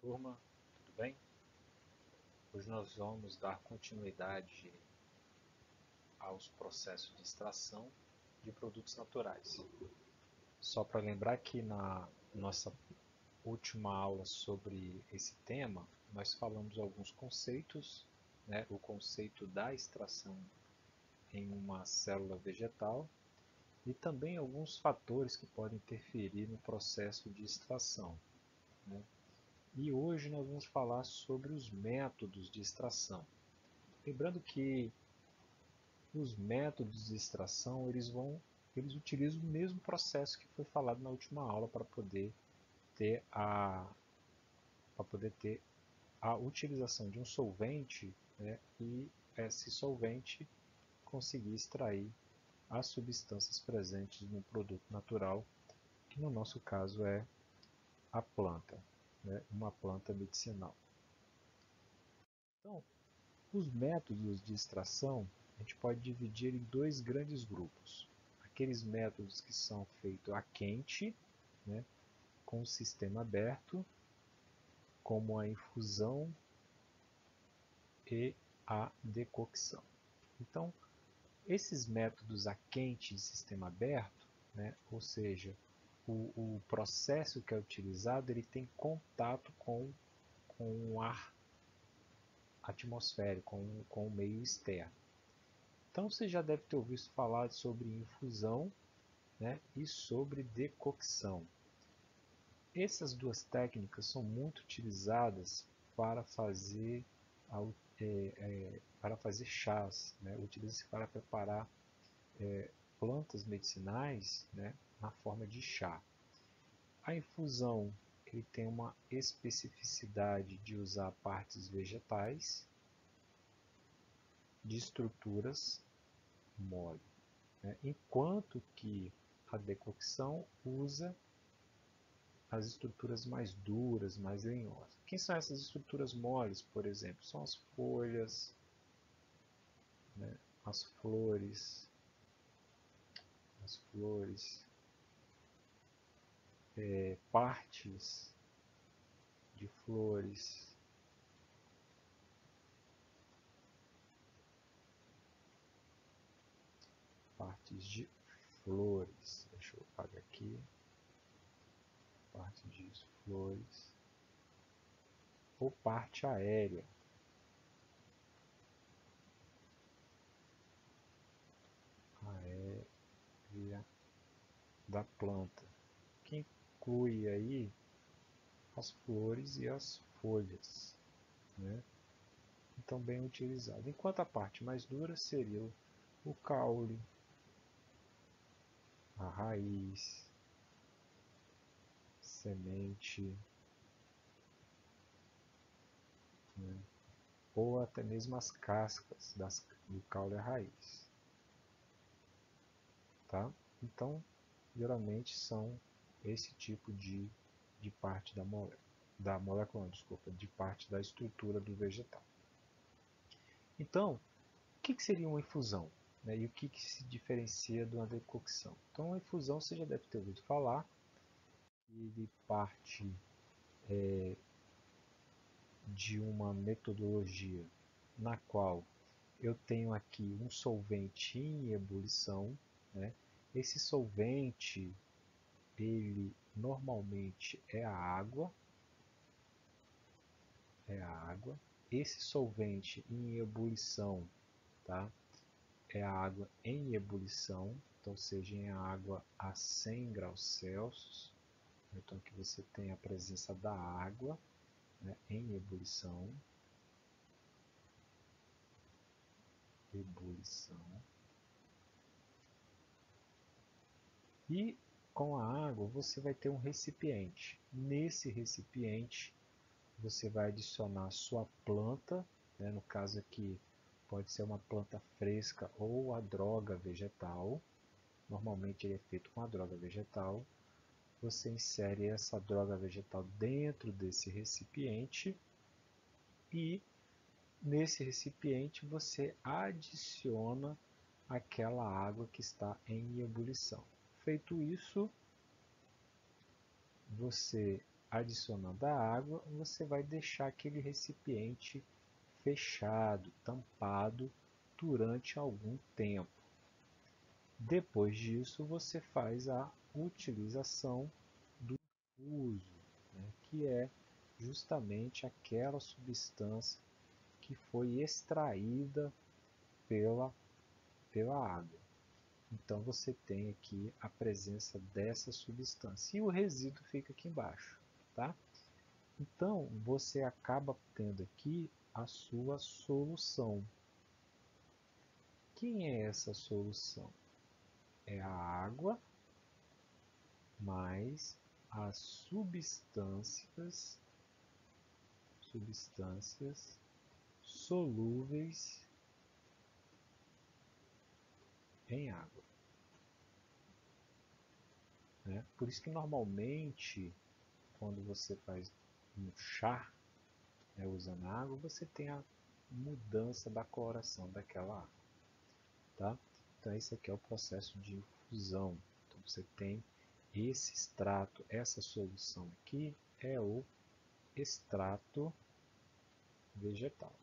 Turma, tudo bem? Hoje nós vamos dar continuidade aos processos de extração de produtos naturais. Só para lembrar que na nossa última aula sobre esse tema, nós falamos alguns conceitos, né? O conceito da extração em uma célula vegetal e também alguns fatores que podem interferir no processo de extração, né? E hoje nós vamos falar sobre os métodos de extração. Lembrando que os métodos de extração eles utilizam o mesmo processo que foi falado na última aula para poder ter a utilização de um solvente, né, e esse solvente conseguir extrair as substâncias presentes no produto natural, que no nosso caso é a planta, né, uma planta medicinal. Então, os métodos de extração a gente pode dividir em dois grandes grupos. Aqueles métodos que são feitos a quente, né, com o sistema aberto, como a infusão e a decocção. Então, esses métodos a quente de sistema aberto, né, ou seja, o processo que é utilizado ele tem contato com o ar atmosférico, com o meio externo. Então você já deve ter ouvido falar sobre infusão, né, e sobre decocção. Essas duas técnicas são muito utilizadas para fazer, para fazer chás, né, utiliza-se para preparar plantas medicinais, né, na forma de chá. A infusão ele tem uma especificidade de usar partes vegetais de estruturas mole, né, enquanto que a decocção usa as estruturas mais duras, mais lenhosas. Quem são essas estruturas moles, por exemplo? São as folhas, né, as flores, partes de flores, deixa eu apagar aqui, parte de flores, ou parte aérea, da planta, que inclui aí as flores e as folhas, né? Então bem utilizado. Enquanto a parte mais dura seria o caule, a raiz, semente, né, ou até mesmo as cascas do caule e a raiz. Tá? Então, geralmente são esse tipo de parte da molécula, desculpa, de parte da estrutura do vegetal. Então, o que seria uma infusão? Né? E o que se diferencia de uma decocção? Então, uma infusão você já deve ter ouvido falar, ele parte de uma metodologia na qual eu tenho aqui um solvente em ebulição, né? Esse solvente, ele normalmente é a água, Esse solvente em ebulição, tá? É a água em ebulição, então seja em água a 100 graus Celsius, então que você tem a presença da água, né, em ebulição. E com a água você vai ter um recipiente. Nesse recipiente você vai adicionar a sua planta, né, no caso aqui pode ser uma planta fresca ou a droga vegetal. Normalmente ele é feito com a droga vegetal. Você insere essa droga vegetal dentro desse recipiente e nesse recipiente você adiciona aquela água que está em ebulição. Feito isso, você adicionando a água, você vai deixar aquele recipiente fechado, tampado durante algum tempo. Depois disso, você faz a utilização do uso, né, que é justamente aquela substância que foi extraída pela água. Então você tem aqui a presença dessa substância e o resíduo fica aqui embaixo, tá? Então você acaba tendo aqui a sua solução. Quem é essa solução? É a água mais as substâncias solúveis em água, né? Por isso que normalmente quando você faz um chá, né, usando água, você tem a mudança da coloração daquela água, tá? Então esse aqui é o processo de infusão. Então você tem esse extrato, essa solução aqui é o extrato vegetal.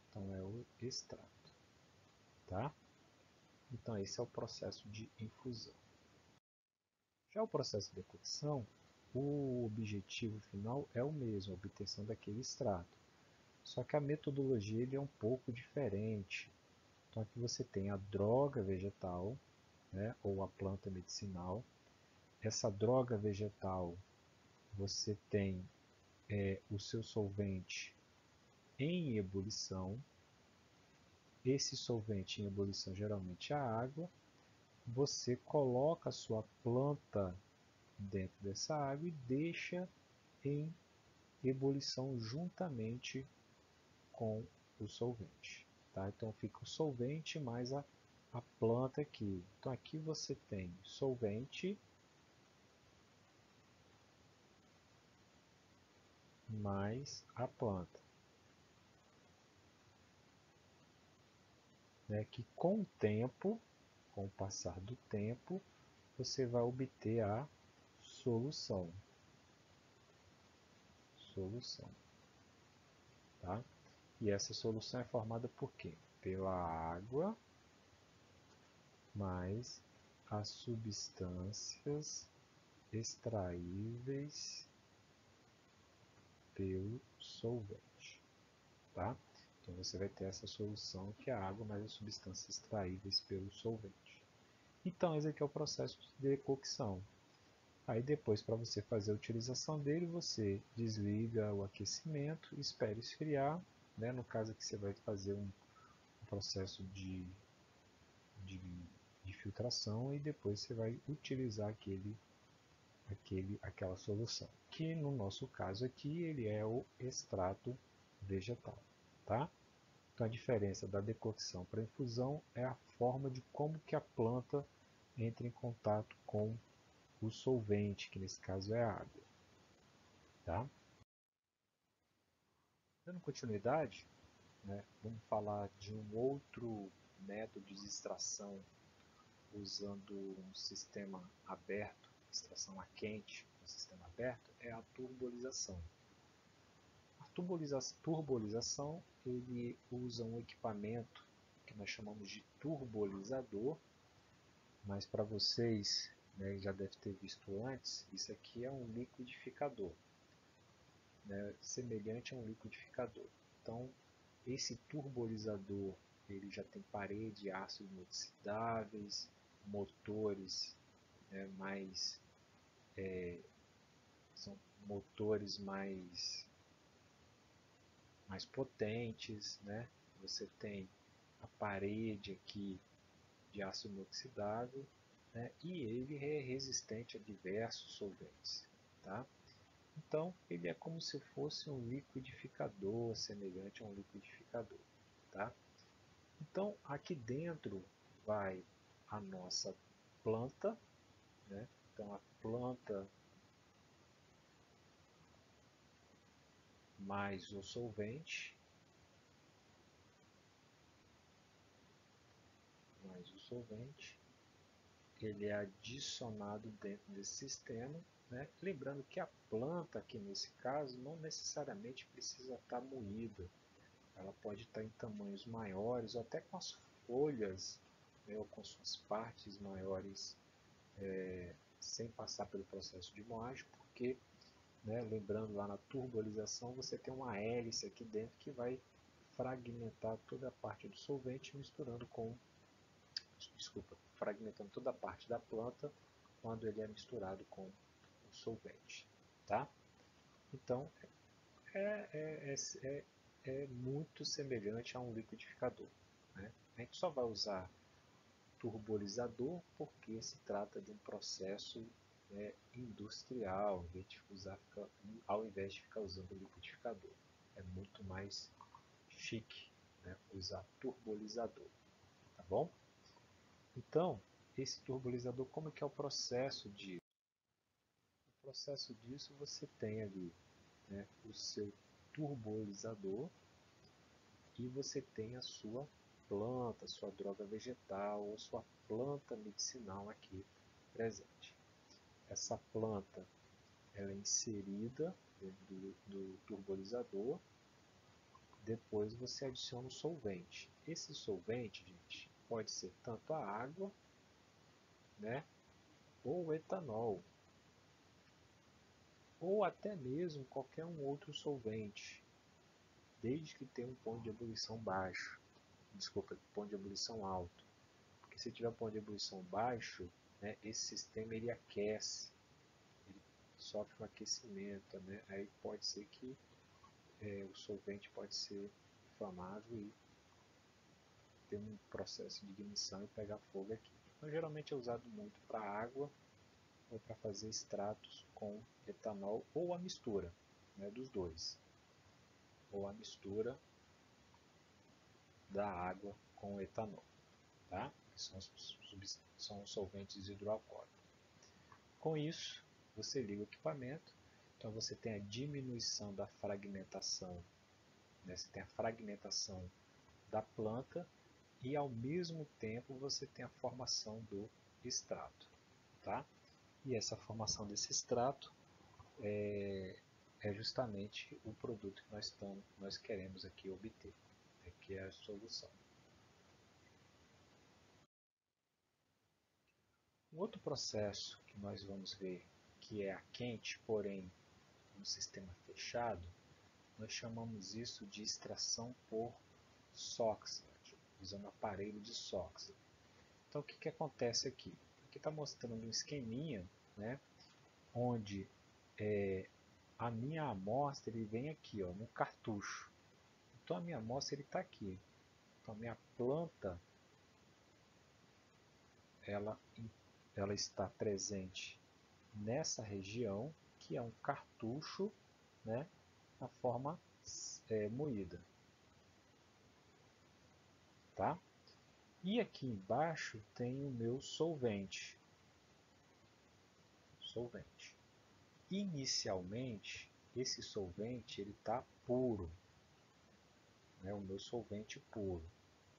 Então é o extrato, tá? Então esse é o processo de infusão. Já o processo de decocção, o objetivo final é o mesmo, a obtenção daquele extrato. Só que a metodologia ele é um pouco diferente. Então aqui você tem a droga vegetal, né, ou a planta medicinal. Essa droga vegetal, você tem o seu solvente em ebulição. Esse solvente em ebulição geralmente é a água. Você coloca a sua planta dentro dessa água e deixa em ebulição juntamente com o solvente. Tá? Então fica o solvente mais a planta aqui. Então aqui você tem solvente mais a planta, né? Que com o tempo, com o passar do tempo, você vai obter a solução. Tá? E essa solução é formada por quê? Pela água mais as substâncias extraíveis pelo solvente, tá? Então você vai ter essa solução que é a água mais as substâncias extraíveis pelo solvente. Então esse aqui é o processo de decocção. Aí depois, para você fazer a utilização dele, você desliga o aquecimento, espera esfriar, né? No caso aqui você vai fazer um processo de, de filtração e depois você vai utilizar aquela solução, que no nosso caso aqui ele é o extrato vegetal, tá? Então a diferença da decocção para a infusão é a forma de como que a planta entra em contato com o solvente, que nesse caso é a água, tá? Dando continuidade, né, vamos falar de um outro método de extração usando um sistema aberto, extração a quente, um sistema aberto, é a turbolização. A turbolização ele usa um equipamento que nós chamamos de turbolizador, mas para vocês, né, já deve ter visto antes, isso aqui é um liquidificador, né, semelhante a um liquidificador. Então, esse turbolizador ele já tem parede de aço inoxidáveis, motores, né, são motores mais potentes, né? Você tem a parede aqui de aço inoxidável, né? E ele é resistente a diversos solventes, tá? Então ele é como se fosse um liquidificador, semelhante a um liquidificador, tá? Então aqui dentro vai a nossa planta, né? Então a planta mais o solvente, mais o solvente, ele é adicionado dentro desse sistema, né? Lembrando que a planta aqui nesse caso não necessariamente precisa estar moída, ela pode estar em tamanhos maiores ou até com as folhas, né, ou com suas partes maiores, sem passar pelo processo de moagem, porque, né, lembrando lá na turbolização, você tem uma hélice aqui dentro que vai fragmentar toda a parte do solvente misturando com, desculpa, fragmentando toda a parte da planta quando ele é misturado com o solvente, tá? Então é, é, é, é muito semelhante a um liquidificador, né? A gente só vai usar turbolizador porque se trata de um processo, né, industrial, ao invés de ficar usando liquidificador. É muito mais chique, né, usar turbolizador, tá bom? Então, esse turbolizador, como é que é o processo disso? O processo disso você tem ali, né, o seu turbolizador e você tem a sua planta, sua droga vegetal ou sua planta medicinal aqui presente. Essa planta ela é inserida dentro do turbolizador, depois você adiciona o solvente. Esse solvente, gente, pode ser tanto a água, né, ou o etanol, ou até mesmo qualquer um outro solvente, desde que tenha um ponto de ebulição baixo, desculpa, ponto de ebulição alto. Porque se tiver um ponto de ebulição baixo, né, esse sistema ele aquece, ele sofre um aquecimento, né, aí pode ser que o solvente pode ser inflamável e ter um processo de ignição e pegar fogo aqui. Então, geralmente é usado muito para água ou para fazer extratos com etanol ou a mistura, né, dos dois, ou a mistura da água com o etanol, tá? Que são os solventes hidroalcoólicos. Com isso, você liga o equipamento, então você tem a diminuição da fragmentação, né? Você tem a fragmentação da planta e ao mesmo tempo você tem a formação do extrato, tá? E essa formação desse extrato é justamente o produto que nós queremos aqui obter, né, que é a solução. Um outro processo que nós vamos ver, que é a quente, porém no sistema fechado, nós chamamos isso de extração por SOX, usando aparelho de SOX. Então o que acontece aqui? Aqui está mostrando um esqueminha, né, onde a minha amostra ele vem aqui, ó, no cartucho. Então a minha amostra ele está aqui. Então a minha planta ela, ela está presente nessa região que é um cartucho, né, na forma moída, tá? E aqui embaixo tem o meu solvente. Inicialmente, esse solvente ele está puro, né? O meu solvente puro.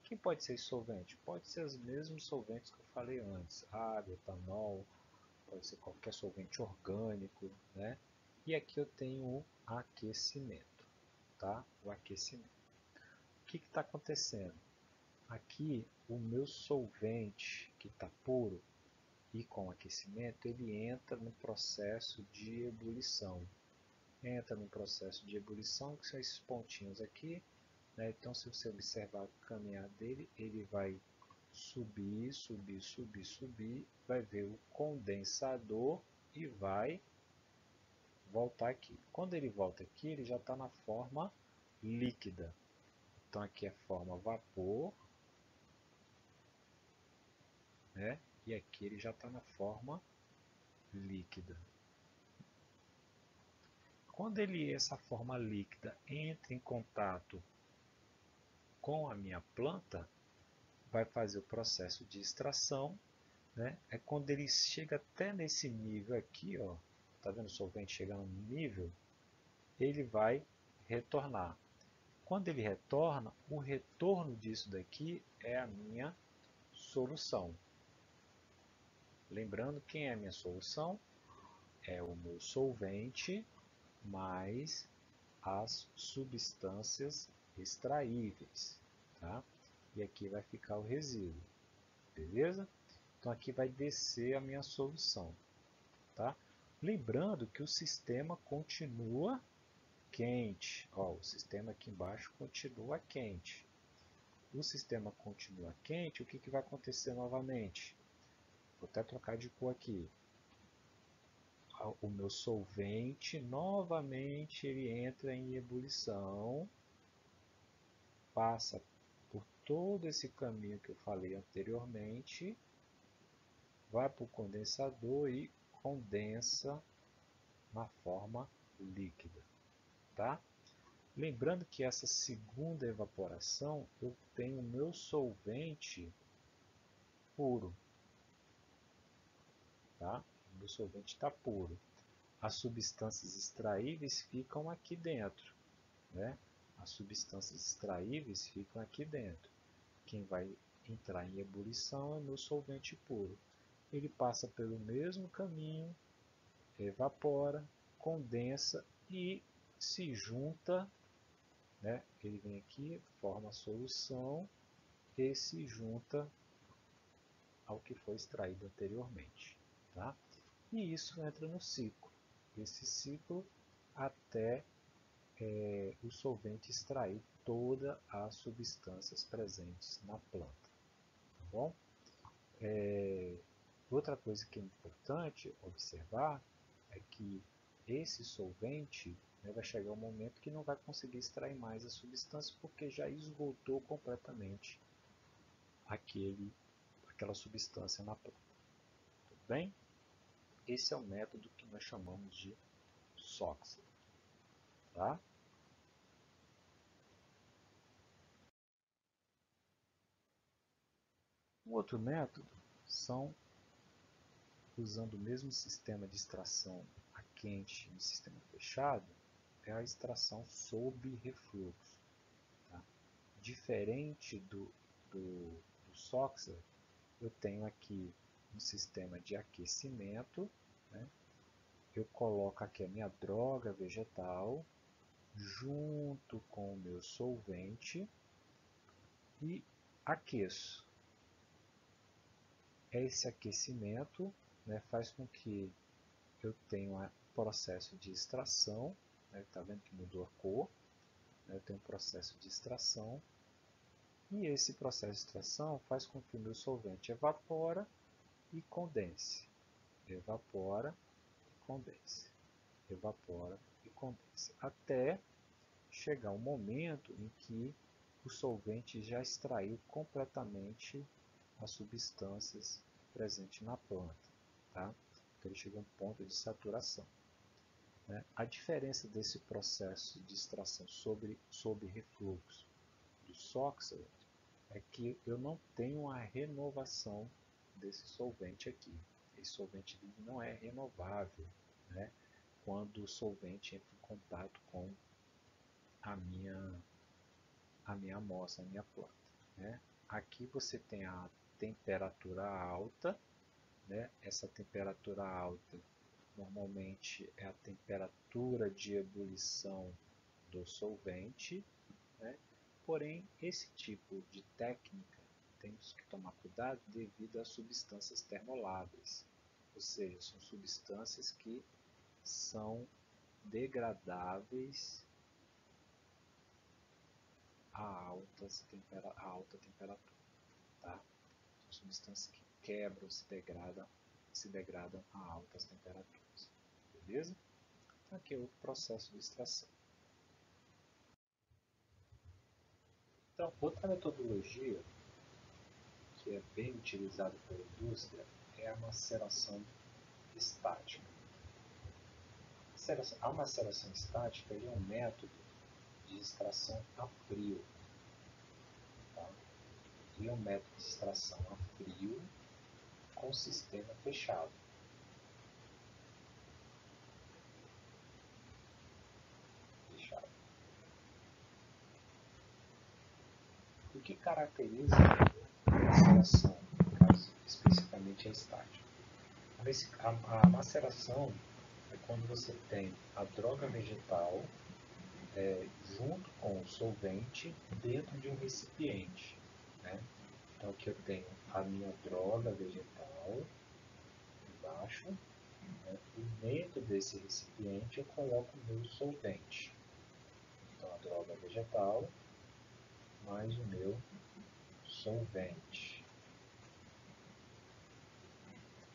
Quem pode ser esse solvente? Pode ser os mesmos solventes que eu falei antes, água, etanol, pode ser qualquer solvente orgânico, né? E aqui eu tenho o aquecimento, tá? O aquecimento. O que está acontecendo? Aqui o meu solvente que está puro e com aquecimento, ele entra no processo de ebulição. Entra no processo de ebulição, que são esses pontinhos aqui, né? Então, se você observar o caminhar dele, ele vai subir, subir, subir, subir, vai ver o condensador e vai voltar aqui. Quando ele volta aqui, ele já está na forma líquida. Então, aqui é forma vapor, né? E aqui ele já está na forma líquida. Quando essa forma líquida entra em contato com a minha planta, vai fazer o processo de extração, né? É quando ele chega até nesse nível aqui, ó, tá vendo o solvente chegando no nível, ele vai retornar. Quando ele retorna, o retorno disso daqui é a minha solução. Lembrando, quem é a minha solução? É o meu solvente mais as substâncias extraíveis, tá? E aqui vai ficar o resíduo, beleza? Então aqui vai descer a minha solução, tá? Lembrando que o sistema continua quente, ó, o sistema aqui embaixo continua quente. O sistema continua quente, o que vai acontecer novamente? Vou até trocar de cor aqui. O meu solvente, novamente, ele entra em ebulição, passa por todo esse caminho que eu falei anteriormente, vai para o condensador e condensa na forma líquida, tá? Lembrando que essa segunda evaporação, eu tenho o meu solvente puro, tá? O meu solvente está puro. As substâncias extraíveis ficam aqui dentro, né? As substâncias extraíveis ficam aqui dentro. Quem vai entrar em ebulição é o meu solvente puro. Ele passa pelo mesmo caminho, evapora, condensa e se junta, né? Ele vem aqui, forma a solução e se junta ao que foi extraído anteriormente, tá? E isso entra no ciclo. Esse ciclo até o solvente extrair todas as substâncias presentes na planta, tá bom? Outra coisa que é importante observar é que esse solvente, né, vai chegar um momento que não vai conseguir extrair mais a substância porque já esgotou completamente aquela substância na planta. Tudo bem? Esse é o método que nós chamamos de SOX. Tá? Um outro método são usando o mesmo sistema de extração a quente no sistema fechado, é a extração sob refluxo. Tá? Diferente do SOXer, eu tenho aqui um sistema de aquecimento, né? Eu coloco aqui a minha droga vegetal junto com o meu solvente e aqueço. Esse aquecimento, né, faz com que eu tenha um processo de extração, né, tá vendo que mudou a cor, né, eu tenho um processo de extração, e esse processo de extração faz com que o meu solvente evapora e condense, evapora e condense, evapora e condense, até chegar um momento em que o solvente já extraiu completamente as substâncias presentes na planta, tá? Então ele chega a um ponto de saturação. Né? A diferença desse processo de extração sob refluxo do SOXer é que eu não tenho a renovação desse solvente aqui. Esse solvente não é renovável, né? Quando o solvente entra em contato com a minha amostra, a minha planta. Né? Aqui você tem a temperatura alta, né? Essa temperatura alta normalmente é a temperatura de ebulição do solvente, né? Porém, esse tipo de técnica temos que tomar cuidado devido às substâncias termoláveis, ou seja, são substâncias que são degradáveis a alta temperatura. Tá? São substâncias que quebram, se degradam a altas temperaturas. Beleza? Então, aqui é o processo de extração. Então, outra metodologia que é bem utilizada pela indústria é a maceração estática. A maceração estática é um método de extração a frio. Tá? E é um método de extração a frio com sistema fechado. O que caracteriza a maceração, no caso, especificamente a estática? A maceração é quando você tem a droga vegetal junto com o solvente dentro de um recipiente, né? Então aqui eu tenho a minha droga vegetal embaixo, né? E dentro desse recipiente eu coloco o meu solvente. Então a droga vegetal mais o meu solvente.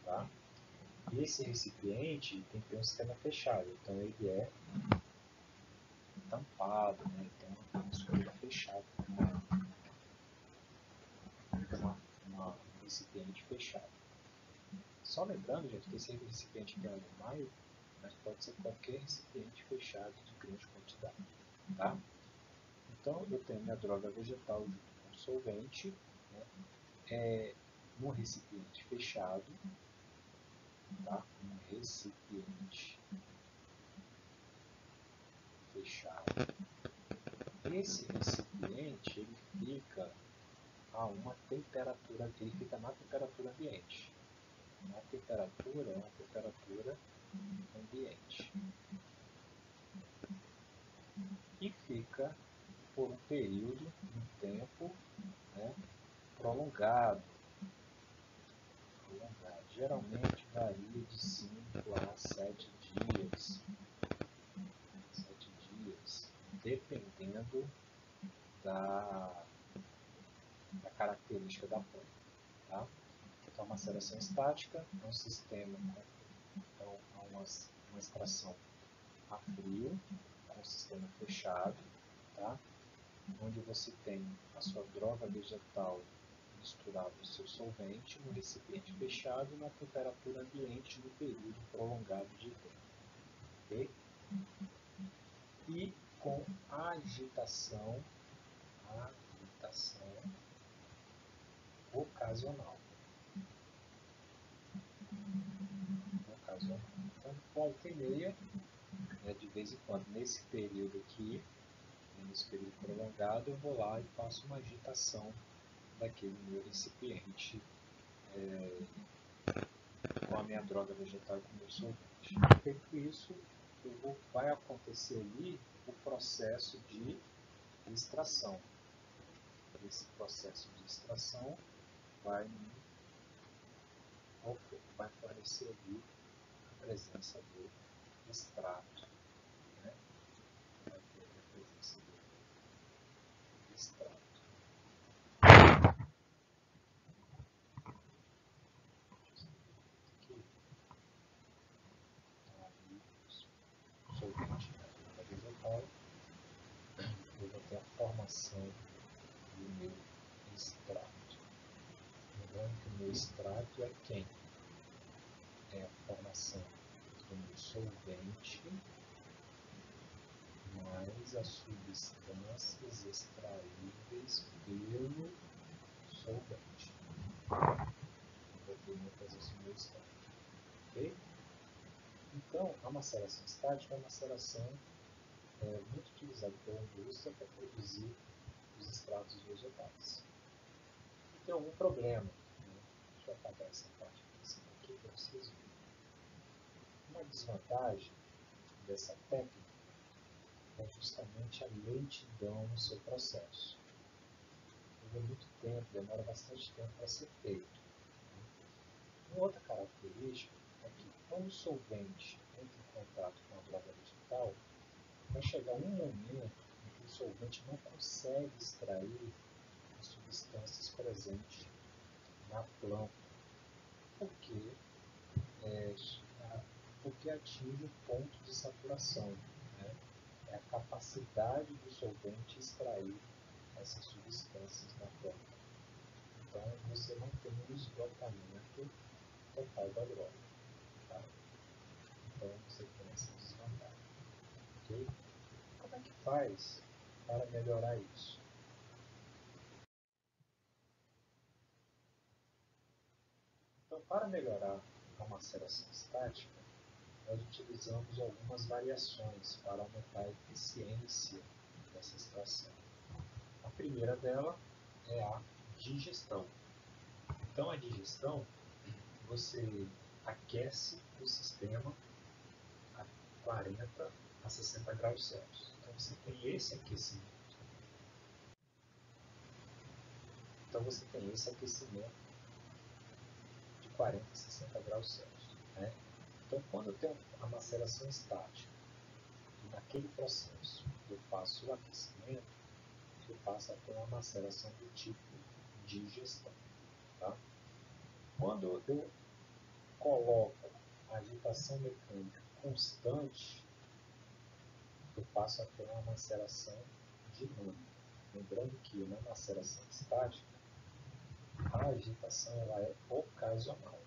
Tá? E esse recipiente tem que ter um sistema fechado, então ele é tampado, né? Tem uma escolha fechada, um recipiente fechado. Só lembrando, gente, que esse recipiente que é alumável, mas pode ser qualquer recipiente fechado de grande quantidade. Tá? Então eu tenho minha droga vegetal junto com solvente, né? Num recipiente fechado, tá? Um recipiente fechado. Esse recipiente ele fica a uma temperatura, ele fica na temperatura ambiente. A temperatura é uma temperatura ambiente. E fica por um período, um tempo, né, prolongado. Geralmente varia de 5 a 7 dias. 7 dias, dependendo da característica da planta. Tá? Então, a maceração estática é um sistema, então, uma extração a frio, com um sistema fechado, tá? Onde você tem a sua droga vegetal misturada no seu solvente, no recipiente fechado, na temperatura ambiente, no período prolongado de tempo. Okay? E com agitação ocasional. Então, volta e meia, né, de vez em quando, nesse período aqui, nesse período prolongado, eu vou lá e faço uma agitação daquele meu recipiente com a minha droga vegetal e com o meu solvente. Feito isso, vai acontecer ali o processo de extração. Esse processo de extração vai fornecer ali a presença do extrato. Né? Vai ter a presença do extrato. Solvente da vegetal, eu vou ter a formação do meu extrato. Lembrando que o meu extrato é quem? É a formação do meu solvente mais as substâncias extraíveis pelo solvente. Eu vou ter muitas no meu extrato. Ok? Então, a maceração estática é uma maceração muito utilizada pela indústria para produzir os extratos vegetais. E tem algum problema, né? Deixa eu apagar essa parte aqui para vocês verem. Uma desvantagem dessa técnica é justamente a lentidão no seu processo. Leva muito tempo, demora bastante tempo para ser feito. Uma outra característica é que quando o solvente entra em contato com a droga vegetal, vai chegar um momento em que o solvente não consegue extrair as substâncias presentes na planta, porque atinge o ponto de saturação. Né? É a capacidade do solvente extrair essas substâncias na planta. Então, você não tem um esgotamento total da droga. Tá? Então, você tem essa desvantagem. Okay? Como é que faz para melhorar isso? Então, para melhorar a maceração estática, nós utilizamos algumas variações para aumentar a eficiência dessa extração. A primeira dela é a digestão. Então, a digestão, você aquece o sistema a 40 a 60 graus Celsius. Então você tem esse aquecimento. De 40 a 60 graus Celsius. Né? Então, quando eu tenho a maceração estática, e naquele processo eu faço o aquecimento, eu passo a ter uma maceração do tipo digestão. Tá? Quando eu coloco a agitação mecânica constante, eu passo a ter uma maceração dinâmica. Lembrando que na maceração estática, a agitação ela é ocasional.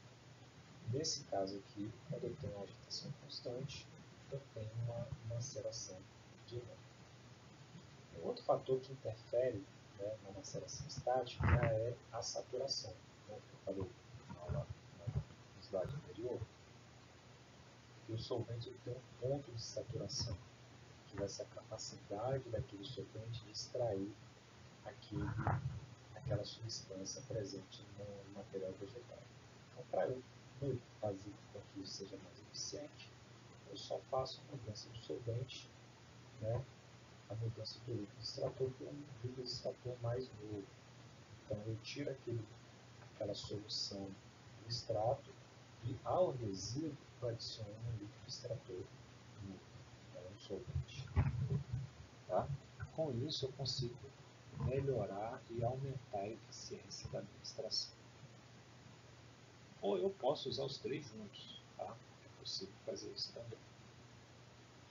Nesse caso aqui, quando eu tenho uma agitação constante, eu tenho uma maceração dinâmica. Um outro fator que interfere, né, na maceração estática é a saturação. Né, que eu falei no slide anterior, que o solvente tem um ponto de saturação, que vai ser a capacidade daquele solvente de extrair aquela substância presente no material vegetal. Então, para eu fazer com que isso seja mais eficiente, eu só faço a mudança do solvente, né, a mudança do líquido extrator por um líquido extrator mais novo. Então, eu tiro aquela solução do extrato e ao resíduo eu adiciono um líquido extrator novo, um solvente. Tá? Com isso, eu consigo melhorar e aumentar a eficiência da minha extração. Ou eu posso usar os três juntos, tá? É possível fazer isso também.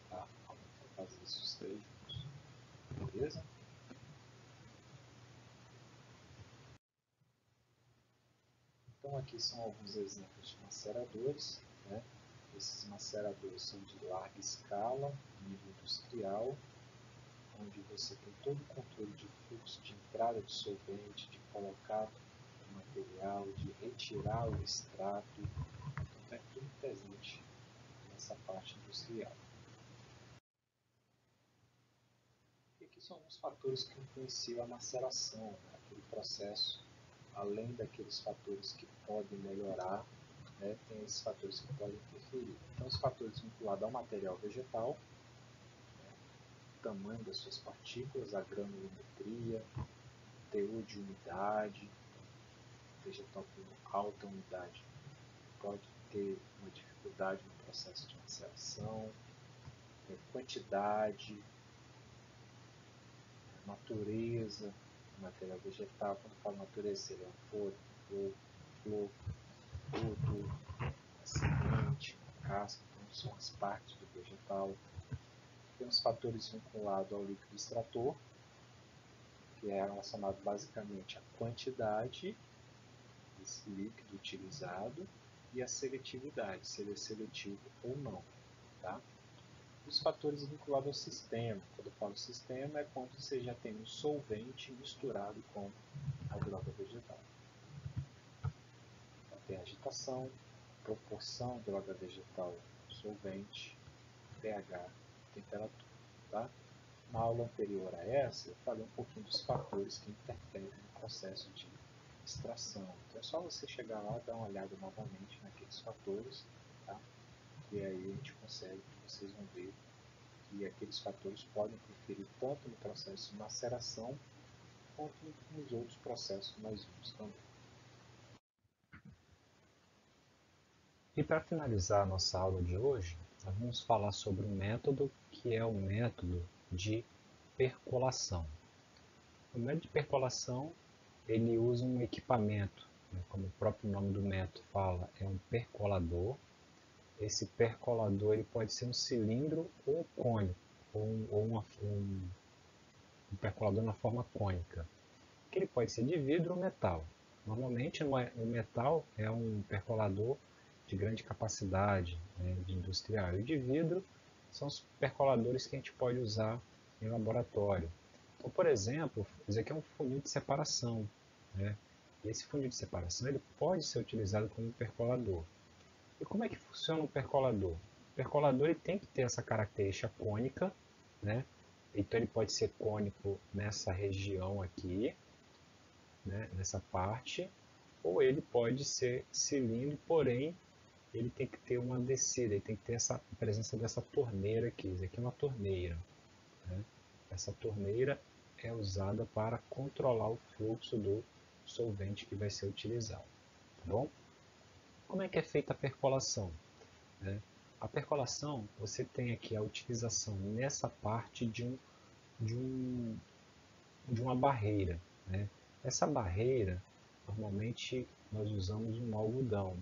Tá? Fazer isso os três juntos. Beleza? Então aqui são alguns exemplos de maceradores. Né? Esses maceradores são de larga escala, nível industrial, onde você tem todo o controle de fluxo de entrada de solvente, de colocar o material, de retirar o extrato. Então é tudo presente nessa parte industrial. E aqui são alguns fatores que influenciam a maceração, né? Aquele processo, além daqueles fatores que podem melhorar, né? Tem esses fatores que podem interferir. Então os fatores vinculados ao material vegetal, o tamanho das suas partículas, a granulometria, teor de umidade, vegetal com alta umidade pode ter uma dificuldade no processo de maceração, quantidade, natureza do material vegetal. Quando eu falo natureza, seria folha, flor, fruto, semente, casca, então são as partes do vegetal. Tem os fatores vinculados ao líquido extrator, que é relacionado basicamente à quantidade desse líquido utilizado e a seletividade, se ele é seletivo ou não. Tá? Os fatores vinculados ao sistema, quando eu falo sistema, é quando você já tem um solvente misturado com a droga vegetal. Então tem agitação, proporção droga vegetal solvente, pH, temperatura. Tá? Na aula anterior a essa, eu falei um pouquinho dos fatores que interferem no processo de extração. Então é só você chegar lá e dar uma olhada novamente naqueles fatores, tá? E aí a gente consegue, vocês vão ver que aqueles fatores podem interferir tanto no processo de maceração quanto nos outros processos que nós vimos também. E para finalizar a nossa aula de hoje, nós vamos falar sobre um método que é o método de percolação. O método de percolação ele usa um equipamento, né, como o próprio nome do método fala, é um percolador. Esse percolador ele pode ser um cilindro ou cônico, ou um percolador na forma cônica, que ele pode ser de vidro ou metal. Normalmente o metal é um percolador de grande capacidade, né, de industrial, e o de vidro são os percoladores que a gente pode usar em laboratório. Então, por exemplo, isso aqui é um funil de separação, né? E esse funil de separação ele pode ser utilizado como percolador. E como é que funciona um percolador? O percolador ele tem que ter essa característica cônica, né? Então ele pode ser cônico nessa região aqui, né? Nessa parte, ou ele pode ser cilíndrico, porém ele tem que ter uma descida, ele tem que ter a presença dessa torneira aqui. Isso aqui é uma torneira, né? Essa torneira é usada para controlar o fluxo do solvente que vai ser utilizado. Tá bom? Como é que é feita a percolação? Né? A percolação, você tem aqui a utilização nessa parte de uma barreira. Né? Essa barreira, normalmente nós usamos um algodão.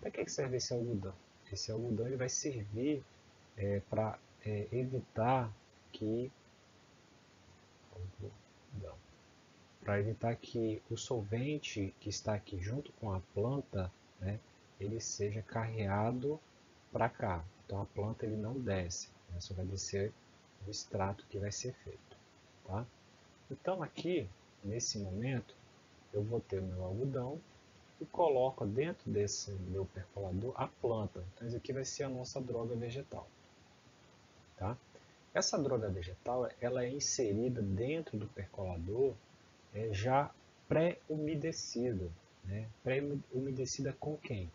Para que serve esse algodão? Esse algodão ele vai servir para evitar que o solvente que está aqui junto com a planta, né, ele seja carreado para cá. Então a planta ele não desce, né, só vai descer o extrato que vai ser feito. Tá? Então aqui, nesse momento, eu vou ter o meu algodão e coloco dentro desse meu percolador a planta. Então isso aqui vai ser a nossa droga vegetal. Tá? Essa droga vegetal ela é inserida dentro do percolador já pré-umedecida. Né? Pré-umedecida com quem?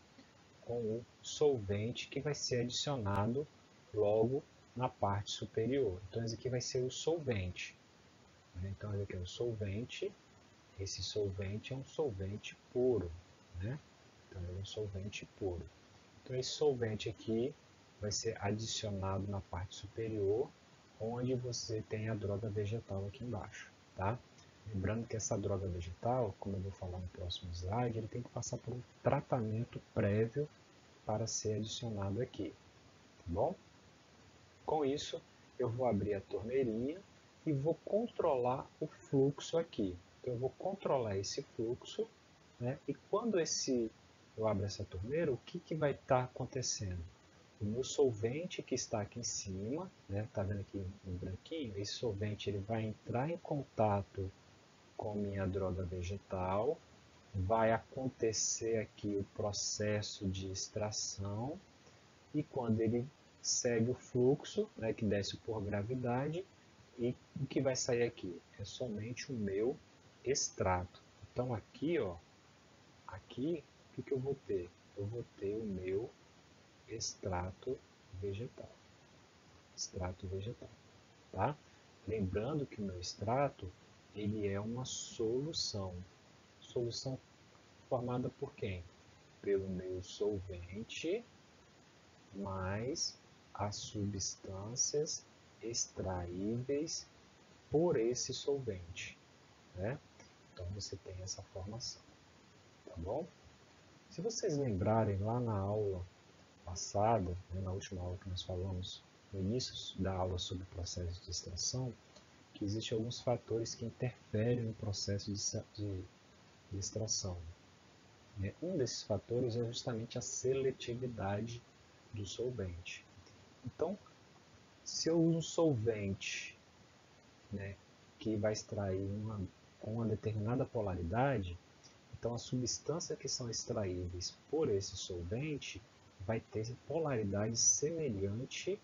Com o solvente que vai ser adicionado logo na parte superior. Então esse aqui vai ser o solvente. Então esse aqui é o solvente. Esse solvente é um solvente puro. Né? Então ele é um solvente puro. Então esse solvente aqui vai ser adicionado na parte superior, onde você tem a droga vegetal aqui embaixo. Tá? Lembrando que essa droga vegetal, como eu vou falar no próximo slide, ele tem que passar por um tratamento prévio para ser adicionado aqui. Tá bom? Com isso, eu vou abrir a torneirinha e vou controlar o fluxo aqui. Então eu vou controlar esse fluxo, né? E quando eu abro essa torneira, o que vai estar acontecendo? O meu solvente que está aqui em cima, né? Tá vendo aqui em branquinho? Esse solvente ele vai entrar em contato com minha droga vegetal, vai acontecer aqui o processo de extração e quando ele segue o fluxo, né, que desce por gravidade, e o que vai sair aqui é somente o meu extrato. Então aqui, ó, aqui o que eu vou ter? Eu vou ter o meu extrato vegetal. Extrato vegetal, tá? Lembrando que o meu extrato ele é uma solução. Solução formada por quem? Pelo meu solvente mais as substâncias extraíveis por esse solvente. Né? Então você tem essa formação. Tá bom? Se vocês lembrarem lá na aula passada, né, na última aula que nós falamos, no início da aula sobre o processo de extração, que existem alguns fatores que interferem no processo de extração. Um desses fatores é justamente a seletividade do solvente. Então, se eu uso um solvente, né, que vai extrair com uma determinada polaridade, então as substâncias que são extraíveis por esse solvente vai ter polaridade semelhante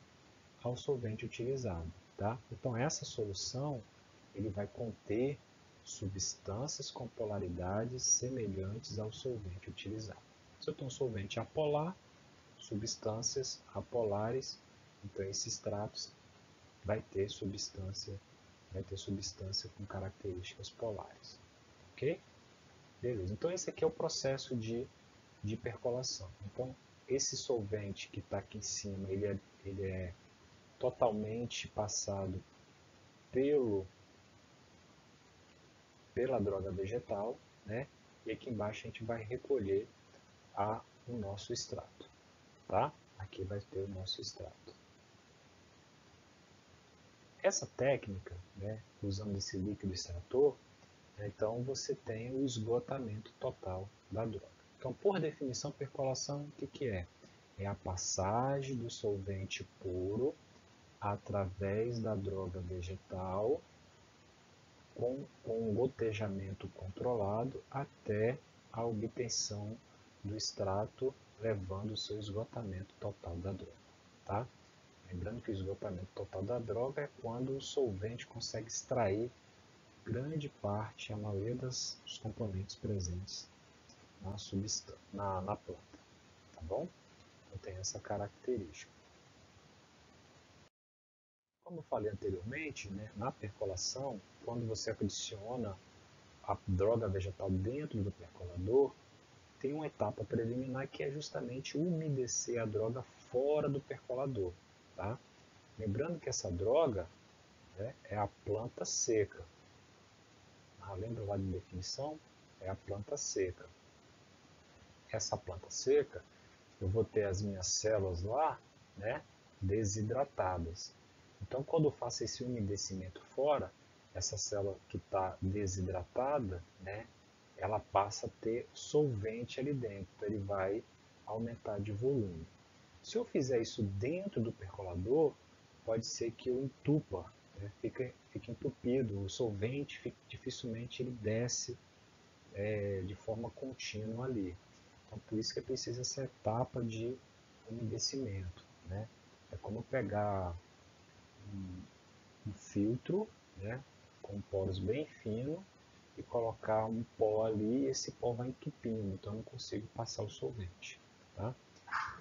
ao solvente utilizado. Tá? Então essa solução ele vai conter substâncias com polaridades semelhantes ao solvente utilizado. Se eu tenho um solvente apolar, substâncias apolares, então esse extrato vai ter substância com características polares. Ok? Beleza. Então esse aqui é o processo de percolação. Então esse solvente que está aqui em cima, ele é totalmente passado pela droga vegetal, né? E aqui embaixo a gente vai recolher o nosso extrato, tá? Aqui vai ter o nosso extrato. Essa técnica, né, usando esse líquido extrator, então você tem o esgotamento total da droga. Então, por definição, percolação, o que é? É a passagem do solvente puro através da droga vegetal com um gotejamento controlado até a obtenção do extrato, levando o seu esgotamento total da droga. Tá? Lembrando que o esgotamento total da droga é quando o solvente consegue extrair grande parte, a maioria dos componentes presentes na planta. Tá bom? Então tem essa característica. Como eu falei anteriormente, né, na percolação, quando você adiciona a droga vegetal dentro do percolador, tem uma etapa preliminar que é justamente umedecer a droga fora do percolador. Tá? Lembrando que essa droga, né, é a planta seca. Lembra lá de definição? É a planta seca. Essa planta seca, eu vou ter as minhas células lá, né, desidratadas. Então, quando eu faço esse umedecimento fora, essa célula que está desidratada, né, ela passa a ter solvente ali dentro, então ele vai aumentar de volume. Se eu fizer isso dentro do percolador, pode ser que eu entupa, né, fique entupido, o solvente dificilmente ele desce de forma contínua ali. Então, por isso que é preciso essa etapa de umedecimento. Né? É como pegar um filtro, né, com poros bem finos, e colocar um pó ali e esse pó vai entupindo, então eu não consigo passar o solvente. Tá?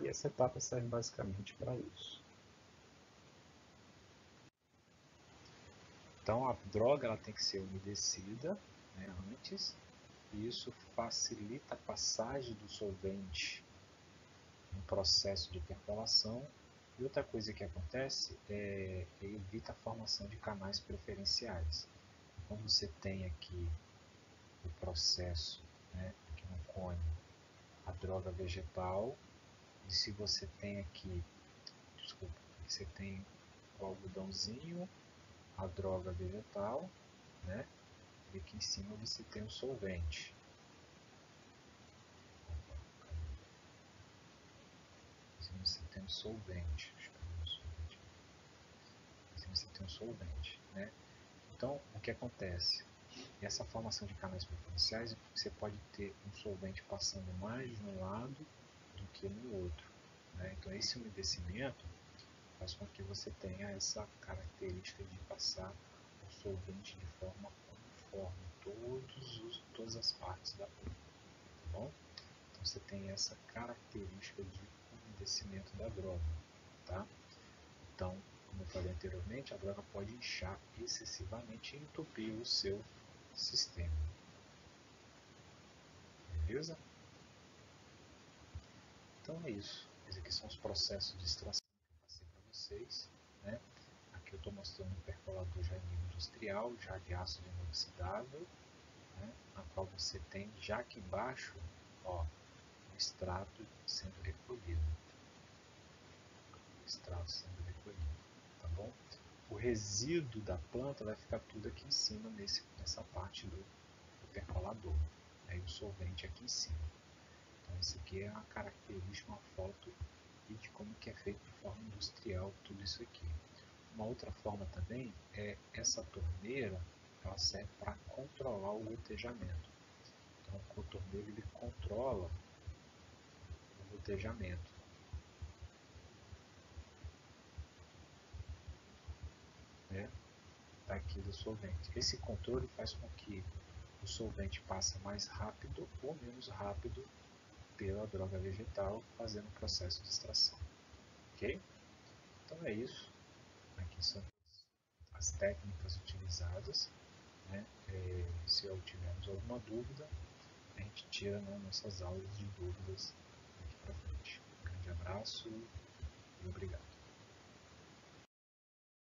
E essa etapa serve basicamente para isso. Então a droga ela tem que ser umedecida, né, antes, e isso facilita a passagem do solvente no processo de percolação. E outra coisa que acontece é evita a formação de canais preferenciais. Quando você tem aqui o processo, né, aqui no cone, a droga vegetal, e se você tem aqui, desculpa, você tem o algodãozinho, a droga vegetal, né, e aqui em cima você tem o solvente. Você tem um solvente, você tem um solvente, né? Então, o que acontece? Essa formação de canais preferenciais, você pode ter um solvente passando mais de um lado do que no outro, né? Então, esse umedecimento faz com que você tenha essa característica de passar o solvente de forma uniforme em todas as partes da planta, tá bom? Então, você tem essa característica de umedecimento da droga, tá? Então, como eu falei anteriormente, a droga pode inchar excessivamente e entupir o seu sistema. Beleza? Então é isso. Esses aqui são os processos de extração que eu passei para vocês. Né? Aqui eu estou mostrando um percolador já em nível industrial, já de ácido inoxidável, né? Na qual você tem já aqui embaixo, ó, o extrato sendo recolhido. Extrato sendo recolhido, tá bom? O resíduo da planta vai ficar tudo aqui em cima, nessa parte do percolador. Aí o solvente aqui em cima. Então, isso aqui é uma característica, uma foto de como que é feito de forma industrial tudo isso aqui. Uma outra forma também é essa torneira, ela serve para controlar o gotejamento. Então, o torneiro ele controla o gotejamento. Né? Aqui do solvente. Esse controle faz com que o solvente passe mais rápido ou menos rápido pela droga vegetal, fazendo o processo de extração. Ok? Então é isso. Aqui são as técnicas utilizadas. Né? Se eu tivermos alguma dúvida, a gente tira nas nossas aulas de dúvidas aqui para frente. Um grande abraço e obrigado.